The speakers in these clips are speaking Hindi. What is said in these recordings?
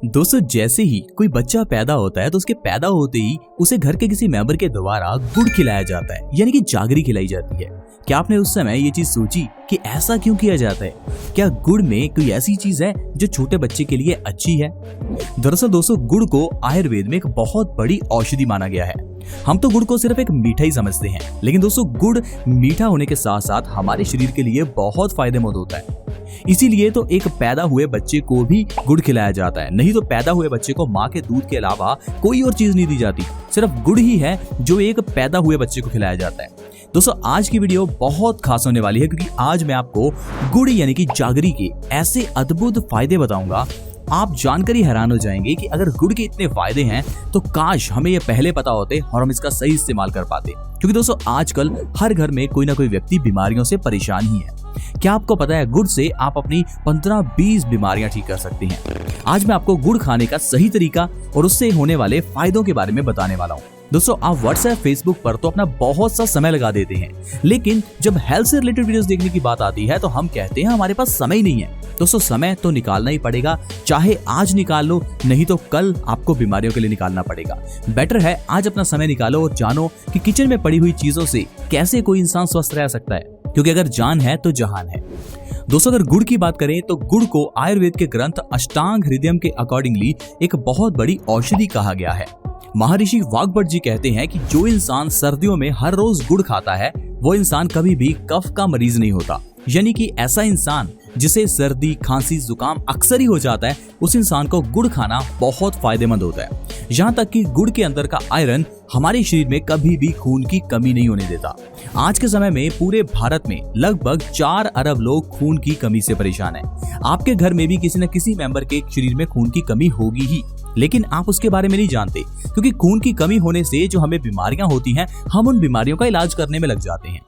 दोस्तों, जैसे ही कोई बच्चा पैदा होता है तो उसके पैदा होते ही उसे घर के किसी मेंबर के द्वारा गुड़ खिलाया जाता है, यानी कि जागरी खिलाई जाती है। क्या आपने उस समय ये चीज सोची कि ऐसा क्यों किया जाता है? क्या गुड़ में कोई ऐसी चीज है जो छोटे बच्चे के लिए अच्छी है? दरअसल दोस्तों, गुड़ को आयुर्वेद में एक बहुत बड़ी औषधि माना गया है। हम तो गुड़ को सिर्फ एक मीठा ही समझते हैं, लेकिन दोस्तों गुड़ मीठा होने के साथ साथ हमारे शरीर के लिए बहुत फायदेमंद होता है। इसीलिए तो एक पैदा हुए बच्चे को भी गुड़ खिलाया जाता है। नहीं तो पैदा हुए बच्चे को माँ के दूध के अलावा कोई और चीज नहीं दी जाती, सिर्फ गुड़ ही है जो एक पैदा हुए बच्चे को खिलाया जाता है। दोस्तों, आज की वीडियो बहुत खास होने वाली है, क्योंकि आज मैं आपको गुड़ यानी कि जागरी के ऐसे अद्भुत फायदे बताऊंगा, आप जानकर ही हैरान हो जाएंगे कि अगर गुड़ के इतने फायदे हैं तो काश हमें ये पहले पता होते और हम इसका सही इस्तेमाल कर पाते। क्योंकि दोस्तों, आजकल हर घर में कोई ना कोई व्यक्ति बीमारियों से परेशान ही है। क्या आपको पता है, गुड़ से आप अपनी 15-20 बीमारियां ठीक कर सकते हैं। आज मैं आपको गुड़ खाने का सही तरीका और उससे होने वाले फायदों के बारे में बताने वाला हूँ। दोस्तों, आप व्हाट्सएप, फेसबुक पर तो अपना बहुत सा समय लगा देते हैं, लेकिन जब हेल्थ से रिलेटेड वीडियोस देखने की बात आती है तो हम कहते हैं हमारे पास समय ही नहीं है। दोस्तों, समय तो निकालना ही पड़ेगा, चाहे आज निकाल लो, नहीं तो कल आपको बीमारियों के लिए निकालना पड़ेगा। बेटर है आज अपना समय निकालो और जानो कि किचन में पड़ी हुई चीजों से कैसे कोई इंसान स्वस्थ रह सकता है, क्योंकि अगर जान है तो जहान है। दोस्तों, अगर गुड़ की बात करें तो गुड़ को आयुर्वेद के ग्रंथ अष्टांग हृदयम के अकॉर्डिंगली एक बहुत बड़ी औषधि कहा गया है। महर्षि वाग्भट जी कहते हैं कि जो इंसान सर्दियों में हर रोज गुड़ खाता है वो इंसान कभी भी कफ का मरीज नहीं होता। यानी कि ऐसा इंसान जिसे सर्दी, खांसी, जुकाम अक्सर ही हो जाता है, उस इंसान को गुड़ खाना बहुत फायदेमंद होता है। यहाँ तक कि गुड़ के अंदर का आयरन हमारे शरीर में कभी भी खून की कमी नहीं होने देता। आज के समय में पूरे भारत में लगभग 4 अरब लोग खून की कमी से परेशान हैं। आपके घर में भी किसी न किसी मेंबर के शरीर में खून की कमी होगी ही, लेकिन आप उसके बारे में नहीं जानते, क्योंकि खून की कमी होने से जो हमें बीमारियां होती हैं, हम उन बीमारियों का इलाज करने में लग जाते हैं।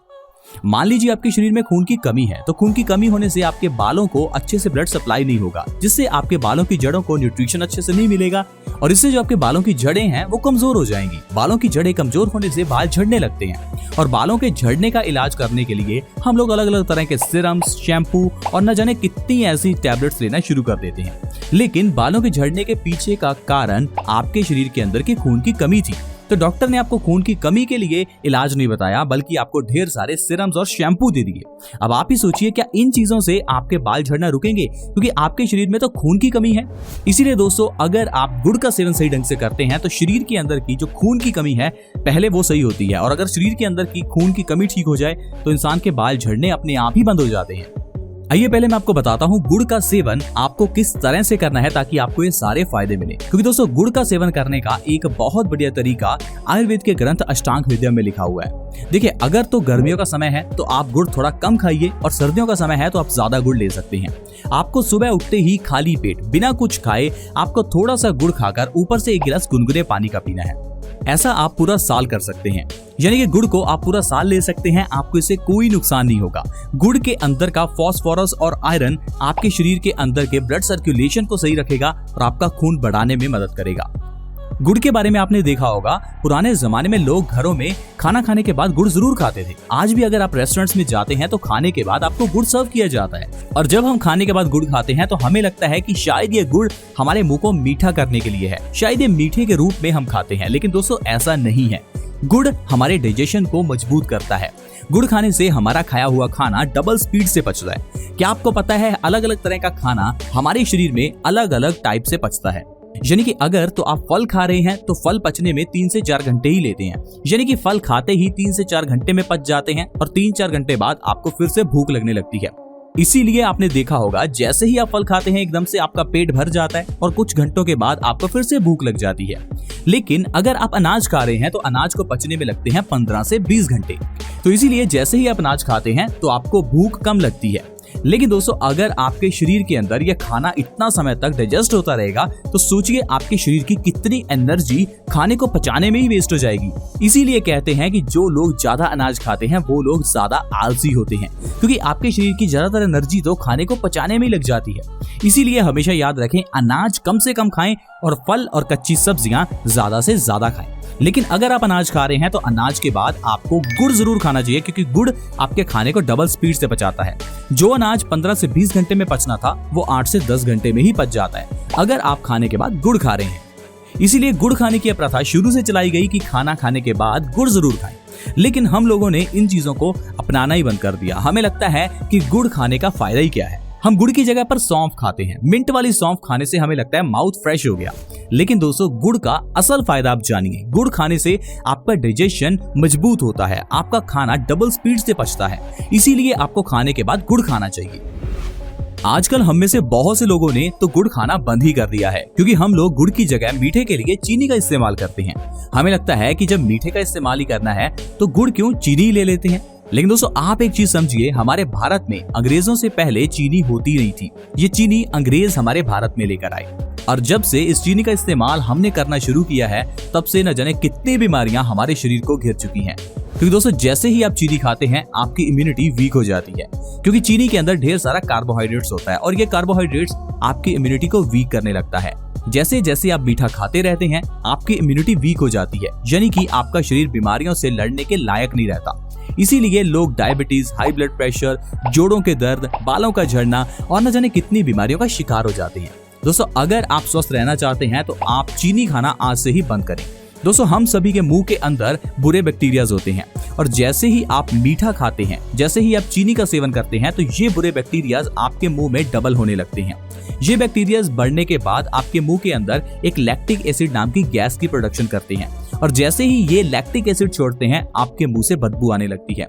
मान लीजिए आपके शरीर में खून की कमी है, तो खून की कमी होने से आपके बालों को अच्छे से ब्लड सप्लाई नहीं होगा, जिससे आपके बालों की जड़ों को न्यूट्रिशन अच्छे से नहीं मिलेगा और इससे जो आपके बालों की जड़ें हैं वो कमजोर हो जाएंगी। बालों की जड़ें कमजोर होने से बाल झड़ने लगते हैं और बालों के झड़ने का इलाज करने के लिए हम लोग अलग अलग तरह के सिरम्स, शैम्पू और न जाने कितनी ऐसी टैबलेट्स लेना शुरू कर देते हैं। लेकिन बालों के झड़ने के पीछे का कारण आपके शरीर के अंदर की खून की कमी थी। तो डॉक्टर ने आपको खून की कमी के लिए इलाज नहीं बताया, बल्कि आपको ढेर सारे सिरम्स और शैम्पू दे दिए। अब आप ही सोचिए, क्या इन चीजों से आपके बाल झड़ना रुकेंगे? क्योंकि आपके शरीर में तो खून की कमी है। इसीलिए दोस्तों, अगर आप गुड़ का सेवन सही ढंग से करते हैं तो शरीर के अंदर की जो खून की कमी है पहले वो सही होती है, और अगर शरीर के अंदर की खून की कमी ठीक हो जाए तो इंसान के बाल झड़ने अपने आप ही बंद हो जाते हैं। आइए पहले मैं आपको बताता हूँ गुड़ का सेवन आपको किस तरह से करना है ताकि आपको ये सारे फायदे मिले। क्योंकि दोस्तों, गुड़ का सेवन करने का एक बहुत बढ़िया तरीका आयुर्वेद के ग्रंथ अष्टांग हृदयम में लिखा हुआ है। देखिए, अगर तो गर्मियों का समय है तो आप गुड़ थोड़ा कम खाइए, और सर्दियों का समय है तो आप ज्यादा गुड़ ले सकते हैं। आपको सुबह उठते ही खाली पेट बिना कुछ खाए आपको थोड़ा सा गुड़ खाकर ऊपर से 1 गिलास गुनगुने पानी का पीना है। ऐसा आप पूरा साल कर सकते हैं, यानी कि गुड़ को आप पूरा साल ले सकते हैं, आपको इससे कोई नुकसान नहीं होगा। गुड़ के अंदर का फास्फोरस और आयरन आपके शरीर के अंदर के ब्लड सर्कुलेशन को सही रखेगा और आपका खून बढ़ाने में मदद करेगा। गुड़ के बारे में आपने देखा होगा, पुराने जमाने में लोग घरों में खाना खाने के बाद गुड़ जरूर खाते थे। आज भी अगर आप रेस्टोरेंट्स में जाते हैं तो खाने के बाद आपको गुड़ सर्व किया जाता है, और जब हम खाने के बाद गुड़ खाते हैं तो हमें लगता है कि शायद ये गुड़ हमारे मुंह को मीठा करने के लिए है, शायद ये मीठे के रूप में हम खाते हैं। लेकिन दोस्तों, ऐसा नहीं है। गुड़ हमारे डाइजेशन को मजबूत करता है। गुड़ खाने से हमारा खाया हुआ खाना डबल स्पीड से पचता है। क्या आपको पता है, अलग अलग तरह का खाना हमारे शरीर में अलग अलग टाइप से पचता है। यानी कि अगर तो आप फल खा रहे हैं तो फल पचने में 3 से 4 घंटे ही लेते हैं, यानी कि फल खाते ही 3 से 4 घंटे में पच जाते हैं और 3-4 घंटे बाद आपको फिर से भूख लगने लगती है। इसीलिए आपने देखा होगा, जैसे ही आप फल खाते हैं एकदम से आपका पेट भर जाता है और कुछ घंटों के बाद आपको फिर से भूख लग जाती है। लेकिन अगर आप अनाज खा रहे हैं तो अनाज को पचने में लगते हैं 15 से 20 घंटे। तो इसीलिए जैसे ही आप अनाज खाते हैं तो आपको भूख कम लगती है। लेकिन दोस्तों, अगर आपके शरीर के अंदर यह खाना इतना समय तक डाइजेस्ट होता रहेगा तो सोचिए आपके शरीर की कितनी इतनी एनर्जी खाने को पचाने में ही वेस्ट हो जाएगी। इसीलिए कहते हैं कि जो लोग ज्यादा अनाज खाते हैं वो लोग ज्यादा आलसी होते हैं, क्योंकि आपके शरीर की ज्यादातर एनर्जी तो खाने को पचाने में ही लग जाती है। इसीलिए हमेशा याद रखें, अनाज कम से कम खाएं और फल और कच्ची सब्जियां ज्यादा से ज्यादा खाएं। लेकिन अगर आप अनाज खा रहे हैं तो अनाज के बाद आपको गुड़ जरूर खाना चाहिए, क्योंकि गुड़ आपके खाने को डबल स्पीड से पचाता है। जो अनाज 15 से 20 घंटे में पचना था वो 8 से 10 घंटे में ही पच जाता है अगर आप खाने के बाद गुड़ खा रहे हैं। इसीलिए गुड़ खाने की प्रथा शुरू से चलाई गई कि खाना खाने के बाद गुड़ जरूर खाएं। लेकिन हम लोगों ने इन चीजों को अपनाना ही बंद कर दिया। हमें लगता है कि गुड़ खाने का फायदा ही क्या है। हम गुड़ की जगह पर सौंफ खाते हैं। मिंट वाली सौंफ खाने से हमें लगता है माउथ फ्रेश हो गया। लेकिन दोस्तों, गुड़ का असल फायदा आप जानिए। गुड़ खाने से आपका डाइजेशन मजबूत होता है, आपका खाना डबल स्पीड से पचता है। इसीलिए आपको खाने के बाद गुड़ खाना चाहिए। आजकल हम में से बहुत से लोगों ने तो गुड़ खाना बंद ही कर दिया है, क्योंकि हम लोग गुड़ की जगह मीठे के लिए चीनी का इस्तेमाल करते हैं। हमें लगता है कि जब मीठे का इस्तेमाल ही करना है तो गुड़ क्यों, चीनी ले लेते हैं। लेकिन दोस्तों, आप एक चीज समझिए, हमारे भारत में अंग्रेजों से पहले चीनी होती नहीं थी। ये चीनी अंग्रेज हमारे भारत में लेकर आए, और जब से इस चीनी का इस्तेमाल हमने करना शुरू किया है तब से न जाने कितनी बीमारियां हमारे शरीर को घेर चुकी हैं। क्योंकि दोस्तों, जैसे ही आप चीनी खाते हैं आपकी इम्यूनिटी वीक हो जाती है, क्योंकि चीनी के अंदर ढेर सारा कार्बोहाइड्रेट्स होता है और ये कार्बोहाइड्रेट्स आपकी इम्यूनिटी को वीक करने लगता है। जैसे जैसे आप मीठा खाते रहते हैं आपकी इम्यूनिटी वीक हो जाती है, यानी कि आपका शरीर बीमारियों से लड़ने के लायक नहीं रहता। इसीलिए लोग डायबिटीज, हाई ब्लड प्रेशर, जोड़ों के दर्द, बालों का झड़ना और न जाने कितनी बीमारियों का शिकार हो जाते हैं। दोस्तों, अगर आप स्वस्थ रहना चाहते हैं तो आप चीनी खाना आज से ही बंद करें। दोस्तों, हम सभी के मुंह के अंदर बुरे बैक्टीरियाज होते हैं, और जैसे ही आप मीठा खाते हैं, जैसे ही आप चीनी का सेवन करते हैं तो ये बुरे बैक्टीरियाज आपके मुंह में डबल होने लगते हैं। ये बैक्टीरियाज बढ़ने के बाद आपके मुंह के अंदर एक लैक्टिक एसिड नाम की गैस की प्रोडक्शन करते हैं, और जैसे ही ये लैक्टिक एसिड छोड़ते हैं आपके मुंह से बदबू आने लगती है।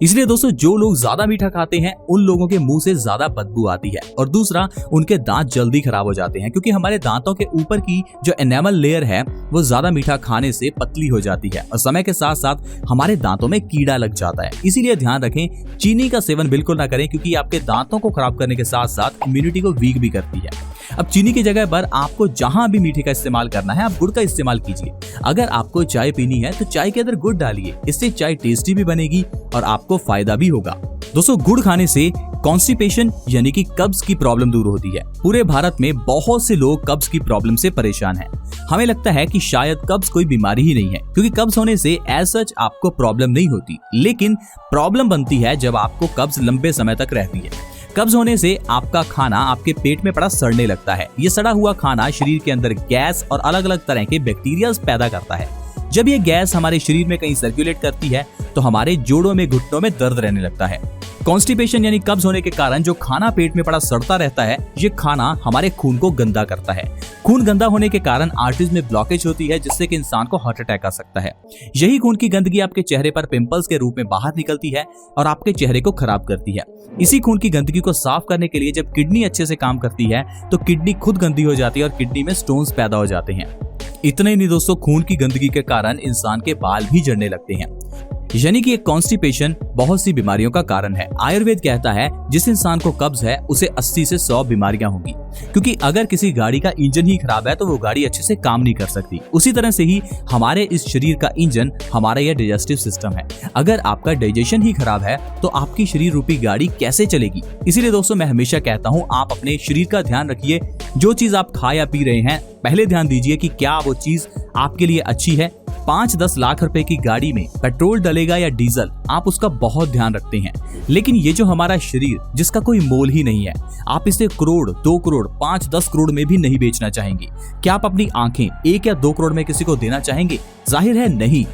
इसलिए दोस्तों, जो लोग ज्यादा मीठा खाते हैं उन लोगों के मुंह से ज्यादा बदबू आती है, और दूसरा, उनके दांत जल्दी खराब हो जाते हैं, क्योंकि हमारे दांतों के ऊपर की जो एनामल लेयर है वो ज्यादा मीठा खाने से पतली हो जाती है, और समय के साथ साथ हमारे दांतों में कीड़ा लग जाता है। इसीलिए ध्यान रखें, चीनी का सेवन बिल्कुल ना करें, क्योंकि आपके दांतों को खराब करने के साथ साथ इम्यूनिटी को वीक भी करती है। अब चीनी की जगह पर आपको जहां भी मीठे का इस्तेमाल करना है आप गुड़ का इस्तेमाल कीजिए। अगर आपको चाय पीनी है तो चाय के अंदर गुड़ डालिए, इससे चाय टेस्टी भी बनेगी और आपको फायदा भी होगा। दोस्तों, गुड़ खाने से कॉन्स्टिपेशन यानी कि कब्ज की प्रॉब्लम दूर होती है। पूरे भारत में बहुत से लोग कब्ज की प्रॉब्लम से परेशान हैं। हमें लगता है कि शायद कब्ज कोई बीमारी ही नहीं है, क्योंकि कब्ज होने से एज सच आपको प्रॉब्लम नहीं होती, लेकिन प्रॉब्लम बनती है जब आपको कब्ज लंबे समय तक रहती है। कब्ज होने से आपका खाना आपके पेट में पड़ा सड़ने लगता है। ये सड़ा हुआ खाना शरीर के अंदर गैस और अलग अलग तरह के बैक्टीरिया पैदा करता है। जब ये गैस हमारे शरीर में कहीं सर्कुलेट करती है तो हमारे जोड़ों में, घुटनों में दर्द रहने लगता है। कॉन्स्टिपेशन यानी कब्ज होने के कारण जो खाना पेट में पड़ा सड़ता रहता है, ये खाना हमारे खून को गंदा करता है। खून गंदा होने के कारण आर्टरीज में ब्लॉकेज होती है, जिससे कि इंसान को हार्ट अटैक आ सकता है। यही खून की गंदगी आपके चेहरे पर पिंपल्स के रूप में बाहर निकलती है और आपके चेहरे को खराब करती है। इसी खून की गंदगी को साफ करने के लिए जब किडनी अच्छे से काम करती है तो किडनी खुद गंदी हो जाती है और किडनी में स्टोन्स पैदा हो जाते हैं। इतना ही नहीं दोस्तों, खून की गंदगी के कारण इंसान के बाल भी झड़ने लगते हैं। यानी कि एक कॉन्स्टिपेशन बहुत सी बीमारियों का कारण है। आयुर्वेद कहता है जिस इंसान को कब्ज है उसे 80 से 100 बीमारियां होंगी, क्योंकि अगर किसी गाड़ी का इंजन ही खराब है तो वो गाड़ी अच्छे से काम नहीं कर सकती। उसी तरह से ही हमारे इस शरीर का इंजन हमारा यह डाइजेस्टिव सिस्टम है। अगर आपका डाइजेशन ही खराब है तो आपकी शरीर रूपी गाड़ी कैसे चलेगी। इसीलिए दोस्तों, मैं हमेशा कहता हूँ आप अपने शरीर का ध्यान रखिए। जो चीज आप खा या पी रहे हैं पहले ध्यान दीजिए कि क्या वो चीज आपके लिए अच्छी है। 5-10 लाख रुपए की गाड़ी में पेट्रोल डलेगा या डीजल, आप उसका बहुत ध्यान रखते हैं। लेकिन ये जो हमारा शरीर जिसका कोई मोल ही नहीं है, आप इसे करोड़, 2 करोड़, 5-10 करोड़ में भी नहीं बेचना चाहेंगे। क्या आप अपनी आंखें 1 या 2 करोड़ में किसी को देना चाहेंगे? जाहिर है नहीं।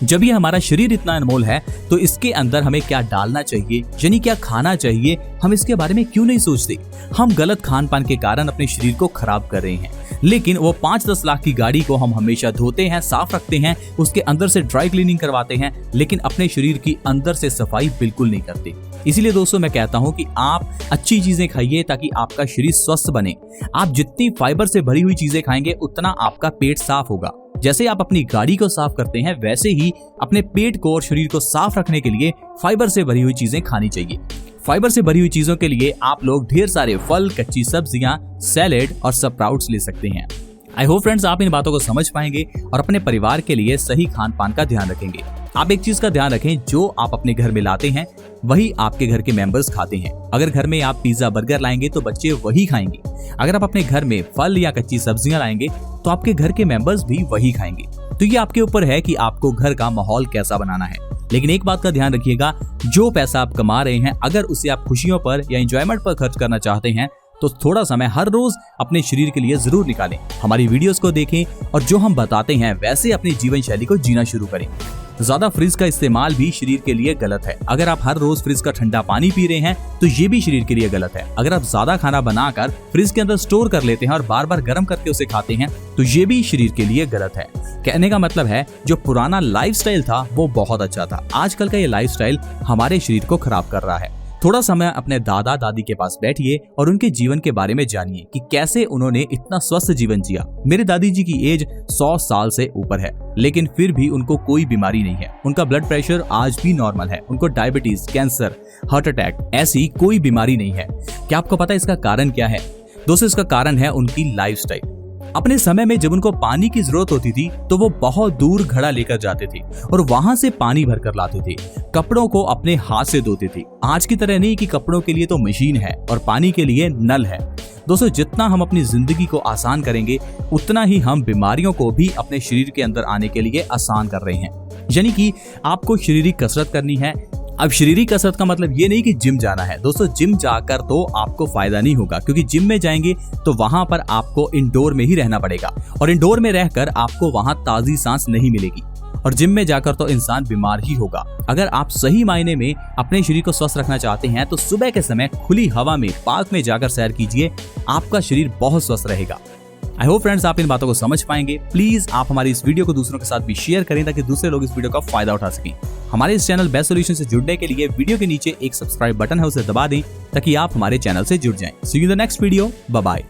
जब ये हमारा शरीर इतना अनमोल है तो इसके अंदर हमें क्या डालना चाहिए, यानी क्या खाना चाहिए, हम इसके बारे में क्यों नहीं सोचते। हम गलत खान पान के कारण अपने शरीर को खराब कर रहे हैं। लेकिन वो 5-10 लाख की गाड़ी को हम हमेशा धोते हैं, साफ रखते हैं, उसके अंदर से ड्राई क्लीनिंग करवाते हैं, लेकिन अपने शरीर की अंदर से सफाई बिल्कुल नहीं करते। इसीलिए दोस्तों, मैं कहता हूं कि आप अच्छी चीजें खाइए ताकि आपका शरीर स्वस्थ बने। आप जितनी फाइबर से भरी हुई चीजें खाएंगे उतना आपका पेट साफ होगा। जैसे आप अपनी गाड़ी को साफ करते हैं वैसे ही अपने पेट को और शरीर को साफ रखने के लिए फाइबर से भरी हुई चीजें खानी चाहिए। फाइबर से भरी हुई चीजों के लिए आप लोग ढेर सारे फल, कच्ची सब्जियां, सैलेड और स्प्राउट्स ले सकते हैं। आई होप फ्रेंड्स आप इन बातों को समझ पाएंगे और अपने परिवार के लिए सही खान पान का ध्यान रखेंगे। आप एक चीज का ध्यान रखें, जो आप अपने घर में लाते हैं वही आपके घर के मेंबर्स खाते हैं। अगर घर में आप पिज्जा बर्गर लाएंगे तो बच्चे वही खाएंगे। अगर आप अपने घर में फल या कच्ची सब्जियां लाएंगे तो आपके घर के मेंबर्स भी वही खाएंगे। तो ये आपके ऊपर है कि आपको घर का माहौल कैसा बनाना है। लेकिन एक बात का ध्यान रखिएगा, जो पैसा आप कमा रहे हैं अगर उसे आप खुशियों पर या एंजॉयमेंट पर खर्च करना चाहते हैं तो थोड़ा समय हर रोज अपने शरीर के लिए जरूर निकालें। हमारी वीडियोस को देखें और जो हम बताते हैं वैसे अपनी जीवन शैली को जीना शुरू करें। ज्यादा फ्रिज का इस्तेमाल भी शरीर के लिए गलत है। अगर आप हर रोज फ्रिज का ठंडा पानी पी रहे हैं तो ये भी शरीर के लिए गलत है। अगर आप ज्यादा खाना बनाकर फ्रिज के अंदर स्टोर कर लेते हैं और बार बार गर्म करके उसे खाते हैं तो ये भी शरीर के लिए गलत है। कहने का मतलब है, जो पुराना लाइफस्टाइल था वो बहुत अच्छा था। आजकल का ये लाइफस्टाइल हमारे शरीर को खराब कर रहा है। थोड़ा समय अपने दादा दादी के पास बैठिए और उनके जीवन के बारे में जानिए कि कैसे उन्होंने इतना स्वस्थ जीवन जिया। मेरे दादी जी की एज 100 साल से ऊपर है, लेकिन फिर भी उनको कोई बीमारी नहीं है। उनका ब्लड प्रेशर आज भी नॉर्मल है। उनको डायबिटीज, कैंसर, हार्ट अटैक ऐसी कोई बीमारी नहीं है। क्या आपको पता है इसका कारण क्या है? दोस्तों, इसका कारण है उनकी लाइफस्टाइल। अपने समय में जब उनको पानी की जरूरत होती थी तो वो बहुत दूर घड़ा लेकर जाते थे और वहां से पानी भरकर लाते थे। कपड़ों को अपने हाथ से धोते थे। आज की तरह नहीं कि कपड़ों के लिए तो मशीन है और पानी के लिए नल है। दोस्तों, जितना हम अपनी जिंदगी को आसान करेंगे उतना ही हम बीमारियों को भी अपने शरीर के अंदर आने के लिए आसान कर रहे हैं। यानी कि आपको शारीरिक कसरत करनी है। अब शारीरिक कसरत का मतलब ये नहीं कि जिम जाना है। दोस्तों, जिम जाकर तो आपको फायदा नहीं होगा, क्योंकि जिम में जाएंगे तो वहां पर आपको इंडोर में ही रहना पड़ेगा और इंडोर में रहकर आपको वहां ताजी सांस नहीं मिलेगी और जिम में जाकर तो इंसान बीमार ही होगा। अगर आप सही मायने में अपने शरीर को स्वस्थ रखना चाहते हैं तो सुबह के समय खुली हवा में पार्क में जाकर सैर कीजिए, आपका शरीर बहुत स्वस्थ रहेगा। आई होप फ्रेंड्स आप इन बातों को समझ पाएंगे। प्लीज आप हमारी इस वीडियो को दूसरों के साथ भी शेयर करें ताकि दूसरे लोग इस वीडियो का फायदा उठा सकें। हमारे इस चैनल बेस्ट सॉल्यूशन से जुड़ने के लिए वीडियो के नीचे एक सब्सक्राइब बटन है, उसे दबा दें ताकि आप हमारे चैनल से जुड़ जाएं। See you in the next video. Bye bye.